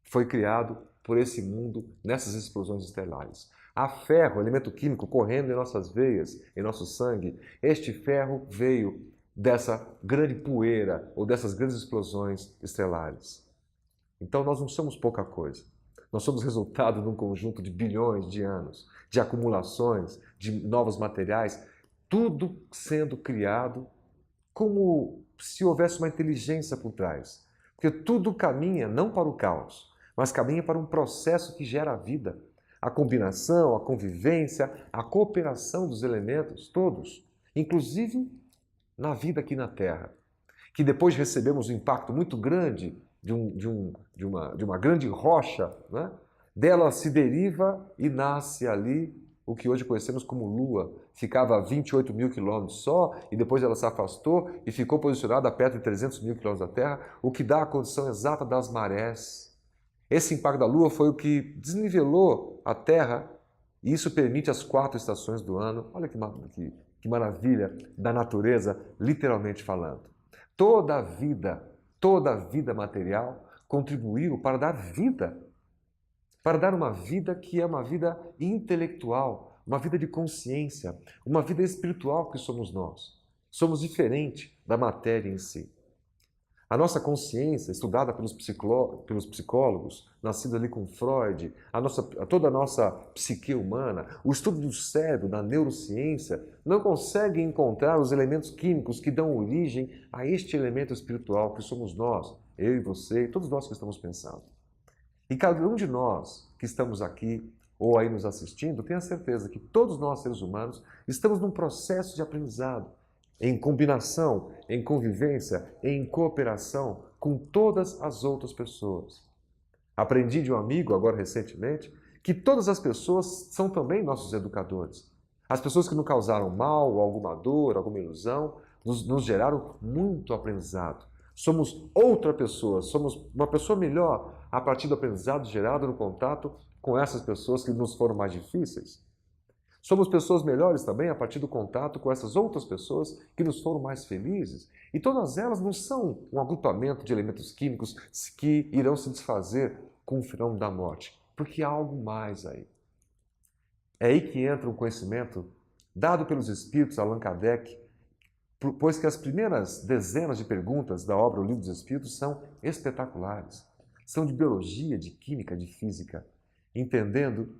foi criado por esse mundo nessas explosões estelares. Há ferro, elemento químico, correndo em nossas veias, em nosso sangue. Este ferro veio dessa grande poeira ou dessas grandes explosões estelares. Então nós não somos pouca coisa. Nós somos resultado de um conjunto de bilhões de anos, de acumulações, de novos materiais, tudo sendo criado como se houvesse uma inteligência por trás. Porque tudo caminha não para o caos, mas caminha para um processo que gera a vida. A combinação, a convivência, a cooperação dos elementos, todos, inclusive na vida aqui na Terra, que depois recebemos um impacto muito grande de uma grande rocha, né? Dela se deriva e nasce ali o que hoje conhecemos como Lua. Ficava a 28 mil quilômetros só, e depois ela se afastou e ficou posicionada perto de 300 mil quilômetros da Terra, o que dá a condição exata das marés. Esse impacto da Lua foi o que desnivelou a Terra, e isso permite as 4 estações do ano. Olha que maravilha da natureza, literalmente falando. Toda a vida material contribuiu para dar vida, para dar uma vida que é uma vida intelectual, uma vida de consciência, uma vida espiritual que somos nós. Somos diferente da matéria em si. A nossa consciência, estudada pelos psicólogos, nascido ali com Freud, toda a nossa psique humana, o estudo do cérebro, da neurociência, não consegue encontrar os elementos químicos que dão origem a este elemento espiritual que somos nós, eu e você, e todos nós que estamos pensando. E cada um de nós que estamos aqui ou aí nos assistindo, tenha certeza que todos nós, seres humanos, estamos num processo de aprendizado, em combinação, em convivência, em cooperação com todas as outras pessoas. Aprendi de um amigo, agora recentemente, que todas as pessoas são também nossos educadores. As pessoas que nos causaram mal, alguma dor, alguma ilusão, nos geraram muito aprendizado. Somos outra pessoa, somos uma pessoa melhor a partir do aprendizado gerado no contato com essas pessoas que nos foram mais difíceis. Somos pessoas melhores também a partir do contato com essas outras pessoas que nos foram mais felizes. E todas elas não são um agrupamento de elementos químicos que irão se desfazer com o fenômeno da morte, porque há algo mais aí. É aí que entra um conhecimento dado pelos espíritos Allan Kardec, pois que as primeiras dezenas de perguntas da obra O Livro dos Espíritos são espetaculares. São de biologia, de química, de física, entendendo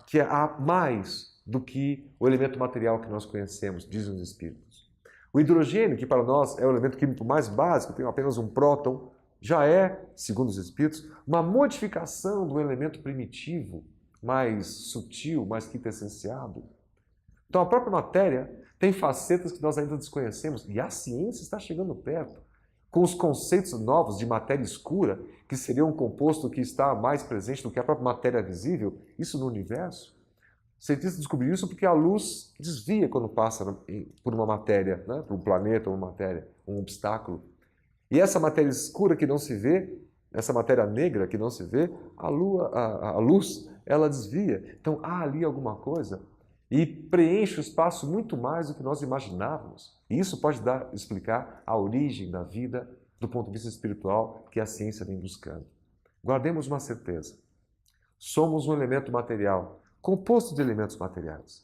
que há mais do que o elemento material que nós conhecemos, dizem os espíritos. O hidrogênio, que para nós é o elemento químico mais básico, tem apenas um próton, já é, segundo os espíritos, uma modificação do elemento primitivo, mais sutil, mais quintessenciado. Então a própria matéria tem facetas que nós ainda desconhecemos e a ciência está chegando perto, com os conceitos novos de matéria escura, que seria um composto que está mais presente do que a própria matéria visível, isso no universo. Os cientistas descobriram isso porque a luz desvia quando passa por uma matéria, né? Por um planeta, uma matéria, um obstáculo. E essa matéria escura que não se vê, essa matéria negra que não se vê, a luz, ela desvia. Então há ali alguma coisa e preenche o espaço muito mais do que nós imaginávamos. E isso pode explicar a origem da vida do ponto de vista espiritual que a ciência vem buscando. Guardemos uma certeza. Somos um elemento material, composto de elementos materiais,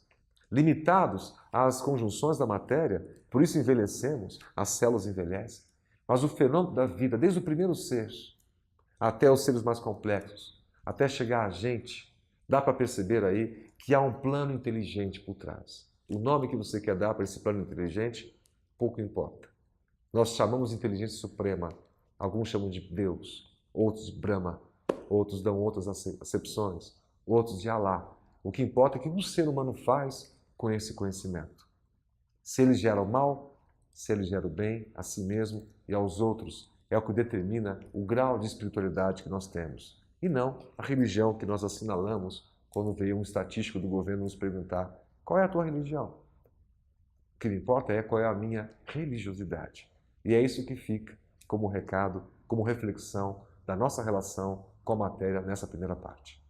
limitados às conjunções da matéria, por isso envelhecemos, as células envelhecem. Mas o fenômeno da vida, desde o primeiro ser até os seres mais complexos, até chegar a gente, dá para perceber aí que há um plano inteligente por trás. O nome que você quer dar para esse plano inteligente, pouco importa. Nós chamamos de inteligência suprema, alguns chamam de Deus, outros de Brahma, outros dão outras acepções, outros de Alá. O que importa é o que um ser humano faz com esse conhecimento. Se ele gera o mal, se ele gera o bem a si mesmo e aos outros, é o que determina o grau de espiritualidade que nós temos. E não a religião que nós assinalamos quando veio um estatístico do governo nos perguntar qual é a tua religião. O que me importa é qual é a minha religiosidade. E é isso que fica como recado, como reflexão da nossa relação com a matéria nessa primeira parte.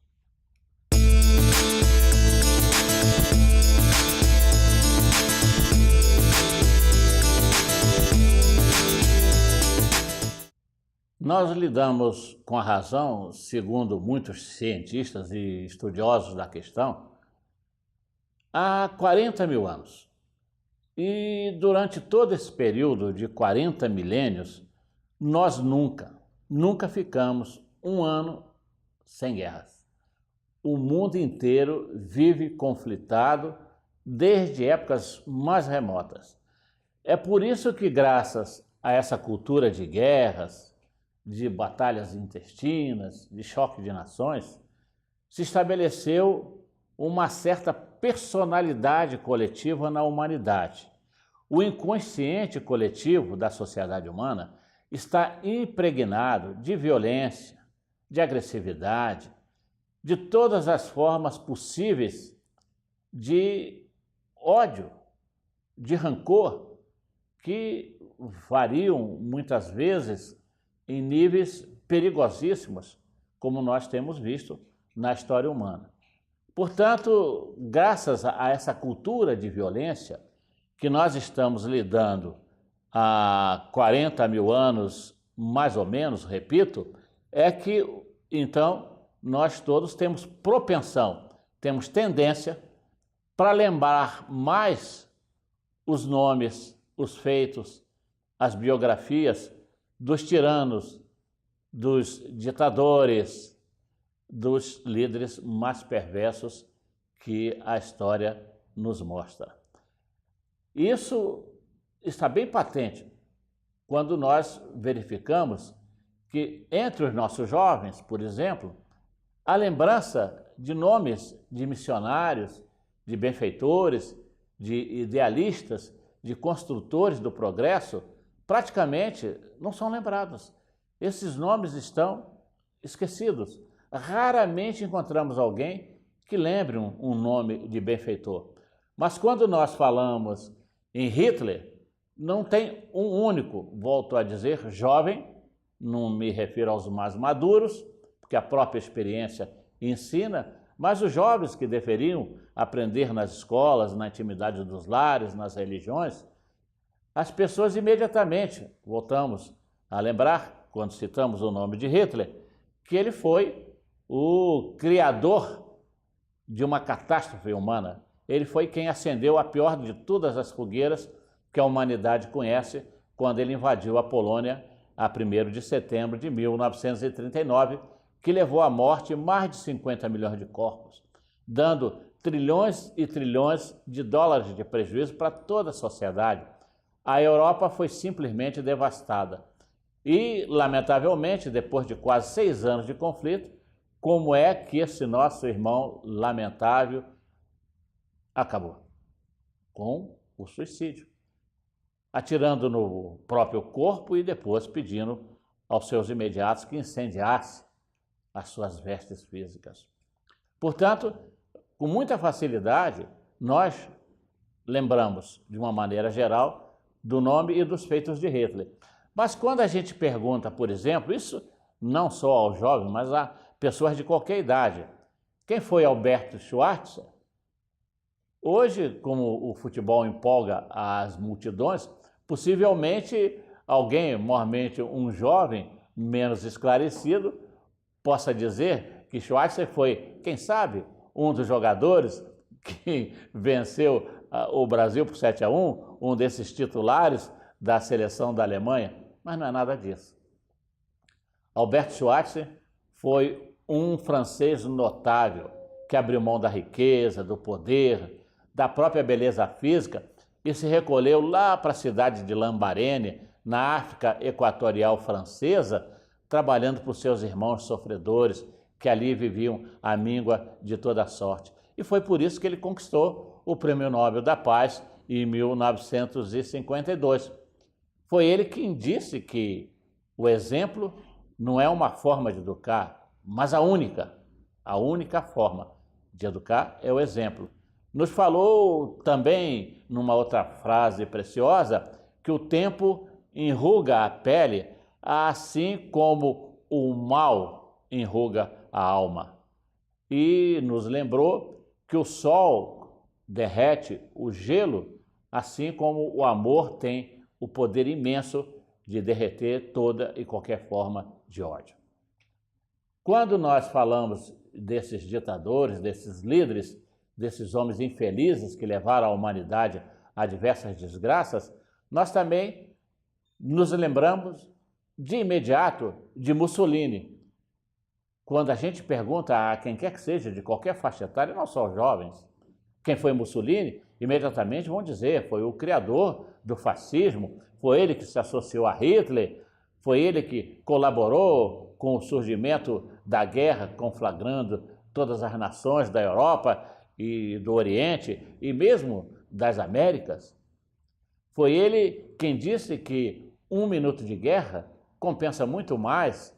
Nós lidamos com a razão, segundo muitos cientistas e estudiosos da questão, há 40 mil anos. E durante todo esse período de 40 milênios, nós nunca ficamos um ano sem guerras. O mundo inteiro vive conflitado desde épocas mais remotas. É por isso que, graças a essa cultura de guerras, de batalhas intestinas, de choque de nações, se estabeleceu uma certa personalidade coletiva na humanidade. O inconsciente coletivo da sociedade humana está impregnado de violência, de agressividade, de todas as formas possíveis de ódio, de rancor, que variam muitas vezes em níveis perigosíssimos, como nós temos visto na história humana. Portanto, graças a essa cultura de violência que nós estamos lidando há 40 mil anos, mais ou menos, repito, é que, então, nós todos temos propensão, temos tendência para lembrar mais os nomes, os feitos, as biografias dos tiranos, dos ditadores, dos líderes mais perversos que a história nos mostra. Isso está bem patente quando nós verificamos que entre os nossos jovens, por exemplo, a lembrança de nomes de missionários, de benfeitores, de idealistas, de construtores do progresso, praticamente não são lembrados. Esses nomes estão esquecidos. Raramente encontramos alguém que lembre um nome de benfeitor. Mas quando nós falamos em Hitler, não tem um único, volto a dizer, jovem, não me refiro aos mais maduros, porque a própria experiência ensina, mas os jovens que deveriam aprender nas escolas, na intimidade dos lares, nas religiões, as pessoas imediatamente, voltamos a lembrar, quando citamos o nome de Hitler, que ele foi o criador de uma catástrofe humana. Ele foi quem acendeu a pior de todas as fogueiras que a humanidade conhece quando ele invadiu a Polônia a 1º de setembro de 1939, que levou à morte mais de 50 milhões de corpos, dando trilhões e trilhões de dólares de prejuízo para toda a sociedade. A Europa foi simplesmente devastada. E, lamentavelmente, depois de quase 6 anos de conflito, como é que esse nosso irmão lamentável acabou? Com o suicídio. Atirando no próprio corpo e depois pedindo aos seus imediatos que incendiasse as suas vestes físicas. Portanto, com muita facilidade, nós lembramos, de uma maneira geral, do nome e dos feitos de Hitler. Mas quando a gente pergunta, por exemplo, isso não só aos jovens, mas a pessoas de qualquer idade, quem foi Alberto Schweitzer? Hoje, como o futebol empolga as multidões, possivelmente alguém, mormente um jovem menos esclarecido, possa dizer que Schweitzer foi, quem sabe, um dos jogadores que venceu o Brasil por 7-1, um desses titulares da seleção da Alemanha, mas não é nada disso. Alberto Schweitzer foi um francês notável que abriu mão da riqueza, do poder, da própria beleza física e se recolheu lá para a cidade de Lambaréné, na África Equatorial Francesa, trabalhando para os seus irmãos sofredores que ali viviam à míngua de toda sorte. E foi por isso que ele conquistou o Prêmio Nobel da Paz em 1952. Foi ele quem disse que o exemplo não é uma forma de educar, mas a única forma de educar é o exemplo. Nos falou também, numa outra frase preciosa, que o tempo enruga a pele, assim como o mal enruga a alma. E nos lembrou que o sol derrete o gelo, assim como o amor tem o poder imenso de derreter toda e qualquer forma de ódio. Quando nós falamos desses ditadores, desses líderes, desses homens infelizes que levaram a humanidade a diversas desgraças, nós também nos lembramos de imediato de Mussolini. Quando a gente pergunta a quem quer que seja, de qualquer faixa etária, não só os jovens, quem foi Mussolini, imediatamente vão dizer, foi o criador do fascismo, foi ele que se associou a Hitler, foi ele que colaborou com o surgimento da guerra, conflagrando todas as nações da Europa e do Oriente e mesmo das Américas. Foi ele quem disse que 1 minuto de guerra compensa muito mais,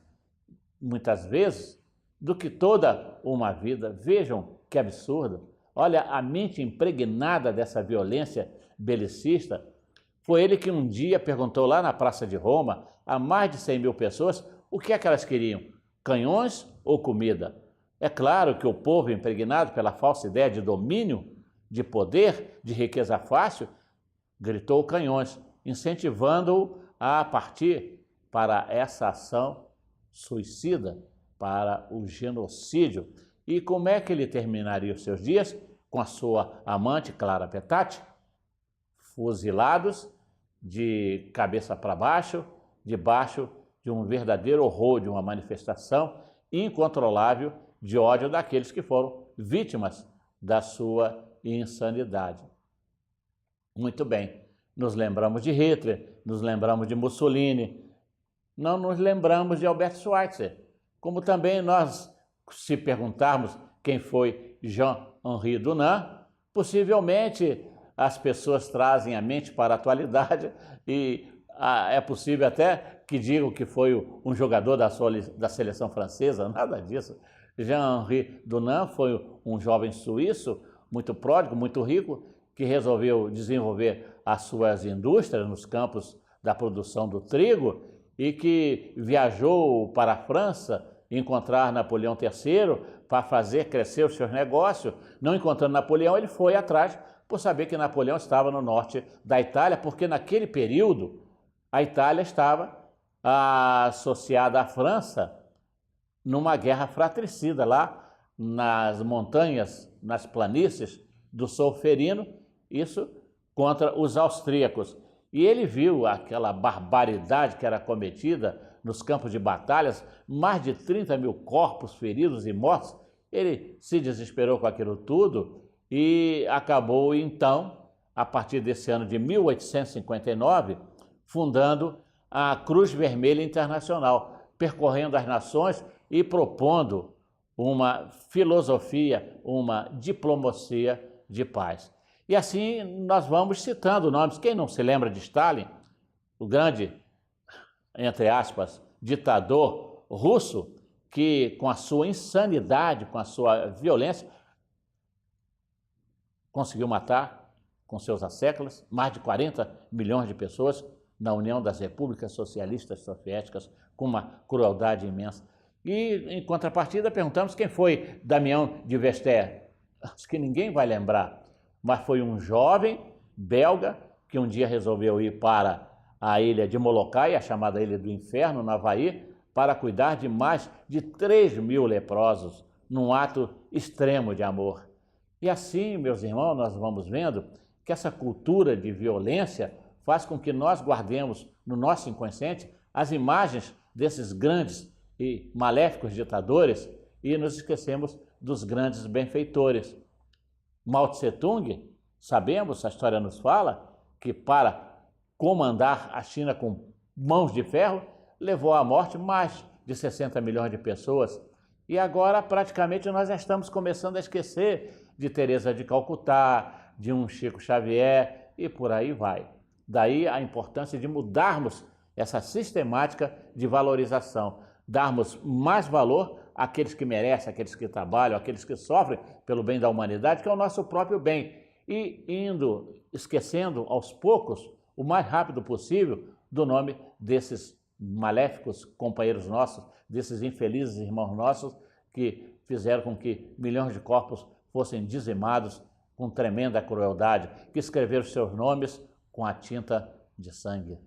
muitas vezes, do que toda uma vida. Vejam que absurdo. Olha a mente impregnada dessa violência belicista. Foi ele que um dia perguntou lá na Praça de Roma a mais de 100 mil pessoas o que é que elas queriam, canhões ou comida? É claro que o povo, impregnado pela falsa ideia de domínio, de poder, de riqueza fácil, gritou canhões, incentivando-o a partir para essa ação suicida, para o genocídio. E como é que ele terminaria os seus dias? Com a sua amante, Clara Petacci, fuzilados de cabeça para baixo, debaixo de um verdadeiro horror, de uma manifestação incontrolável de ódio daqueles que foram vítimas da sua insanidade. Muito bem, nos lembramos de Hitler, nos lembramos de Mussolini, não nos lembramos de Albert Schweitzer. Como também nós, se perguntarmos quem foi Jean-Henri Dunant, possivelmente as pessoas trazem a mente para a atualidade e é possível até que digam que foi um jogador da seleção francesa, nada disso. Jean-Henri Dunant foi um jovem suíço, muito pródigo, muito rico, que resolveu desenvolver as suas indústrias nos campos da produção do trigo e que viajou para a França encontrar Napoleão III para fazer crescer os seus negócios. Não encontrando Napoleão, ele foi atrás por saber que Napoleão estava no norte da Itália, porque naquele período a Itália estava associada à França numa guerra fratricida lá nas montanhas, nas planícies do Solferino, isso contra os austríacos. E ele viu aquela barbaridade que era cometida nos campos de batalhas, mais de 30 mil corpos feridos e mortos. Ele se desesperou com aquilo tudo e acabou, então, a partir desse ano de 1859, fundando a Cruz Vermelha Internacional, percorrendo as nações e propondo uma filosofia, uma diplomacia de paz. E assim nós vamos citando nomes. Quem não se lembra de Stalin, o grande, entre aspas, ditador russo, que com a sua insanidade, com a sua violência, conseguiu matar, com seus asseclas, mais de 40 milhões de pessoas na União das Repúblicas Socialistas Soviéticas, com uma crueldade imensa. E, em contrapartida, perguntamos quem foi Damião de Vester. Acho que ninguém vai lembrar, mas foi um jovem belga que um dia resolveu ir para a ilha de Molokai, a chamada Ilha do Inferno, no Havaí, para cuidar de mais de 3 mil leprosos, num ato extremo de amor. E assim, meus irmãos, nós vamos vendo que essa cultura de violência faz com que nós guardemos no nosso inconsciente as imagens desses grandes e maléficos ditadores e nos esquecemos dos grandes benfeitores. Mao Tse-tung, sabemos, a história nos fala, que para comandar a China com mãos de ferro, levou à morte mais de 60 milhões de pessoas. E agora, praticamente, nós já estamos começando a esquecer de Teresa de Calcutá, de um Chico Xavier e por aí vai. Daí a importância de mudarmos essa sistemática de valorização, darmos mais valor àqueles que merecem, àqueles que trabalham, àqueles que sofrem pelo bem da humanidade, que é o nosso próprio bem, e indo esquecendo aos poucos, o mais rápido possível, do nome desses maléficos companheiros nossos, desses infelizes irmãos nossos que fizeram com que milhões de corpos fossem dizimados com tremenda crueldade, que escreveram seus nomes com a tinta de sangue.